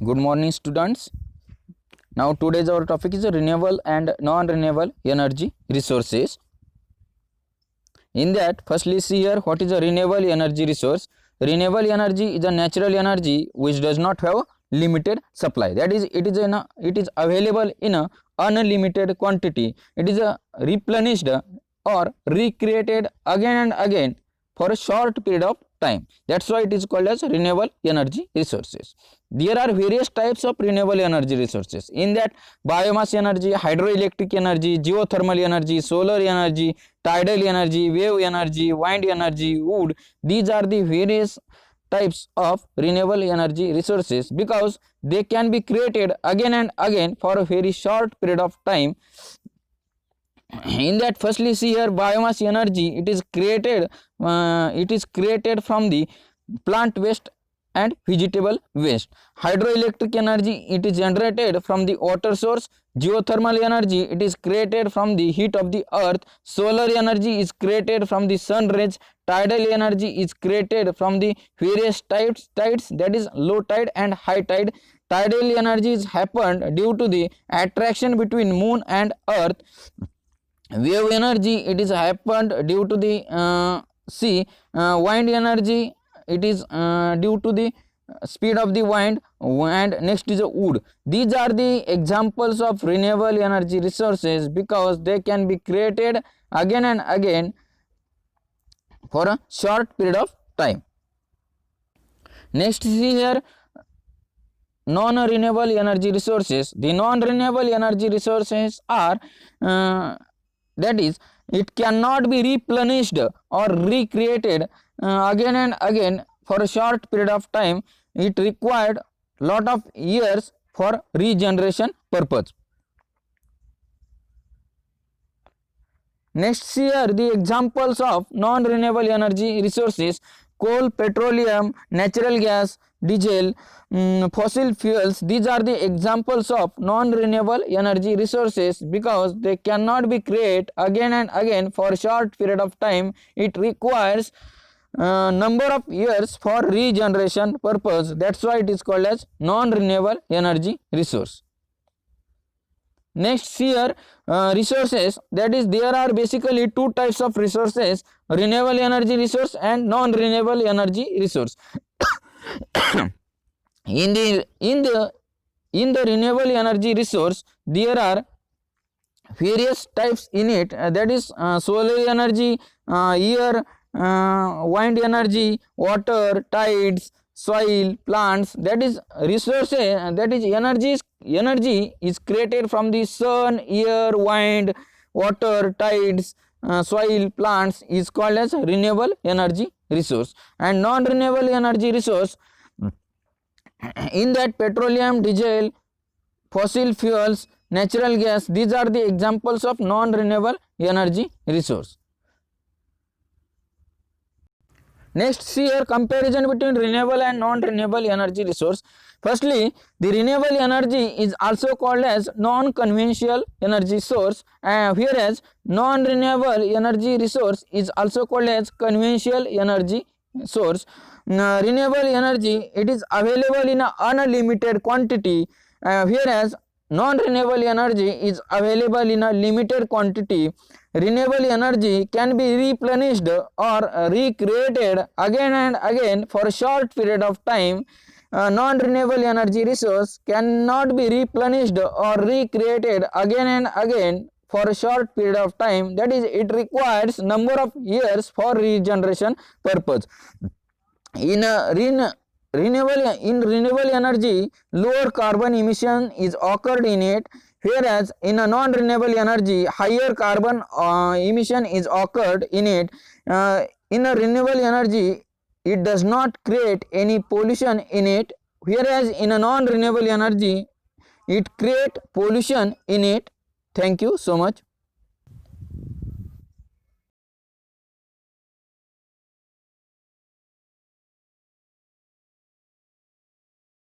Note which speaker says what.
Speaker 1: Good morning, students. Now today's our topic is renewable and non-renewable energy resources. In that, firstly see here what is a renewable energy resource. Renewable energy is a natural energy which does not have limited supply. That is, it is available in a unlimited quantity. It is replenished or recreated again and again for a short period of time. That's why it is called as renewable energy resources. There are various types of renewable energy resources. In that, biomass energy, hydroelectric energy, geothermal energy, solar energy, tidal energy, wave energy, wind energy, wood. These are the various types of renewable energy resources because they can be created again and again for a very short period of time. In that, firstly see here biomass energy. It is created from the plant waste and vegetable waste. Hydroelectric energy, it is generated from the water source. Geothermal energy, it is created from the heat of the earth. Solar energy is created from the sun rays. Tidal energy is created from the various tides, that is low tide and high tide. Tidal energy is happened due to the attraction between moon and earth. Wave energy, it is happened due to the sea. Wind energy, it is due to the speed of the wind. And next is wood. These are the examples of renewable energy resources because they can be created again and again for a short period of time. Next see here non-renewable energy resources. The non-renewable energy resources are that is, it cannot be replenished or recreated again and again for a short period of time. It required lot of years for regeneration purpose. Next here the examples of non-renewable energy resources: coal, petroleum, natural gas, diesel, fossil fuels. These are the examples of non-renewable energy resources because they cannot be created again and again for a short period of time. It requires number of years for regeneration purpose. That's why it is called as non-renewable energy resource. Next here resources, that is there are basically two types of resources: renewable energy resource and non-renewable energy resource. in the renewable energy resource there are various types in it, that is solar energy, air, wind energy, water, tides, soil, plants. That is resources, that is energy is created from the sun, air, wind, water, tides, soil, plants is called as renewable energy resource. And non-renewable energy resource, in that petroleum, diesel, fossil fuels, natural gas, these are the examples of non-renewable energy resource. Next see here comparison between renewable and non-renewable energy resource. Firstly, the renewable energy is also called as non-conventional energy source, whereas non-renewable energy resource is also called as conventional energy source. Renewable energy, it is available in an unlimited quantity, whereas non-renewable energy is available in a limited quantity. Renewable energy can be replenished or recreated again and again for a short period of time. Non-renewable energy resource cannot be replenished or recreated again and again for a short period of time. That is, it requires number of years for regeneration purpose. In renewable energy, lower carbon emission is occurred in it, whereas in a non-renewable energy, higher carbon emission is occurred in it. In a renewable energy, it does not create any pollution in it, whereas in a non-renewable energy, it create pollution in it. Thank you so much.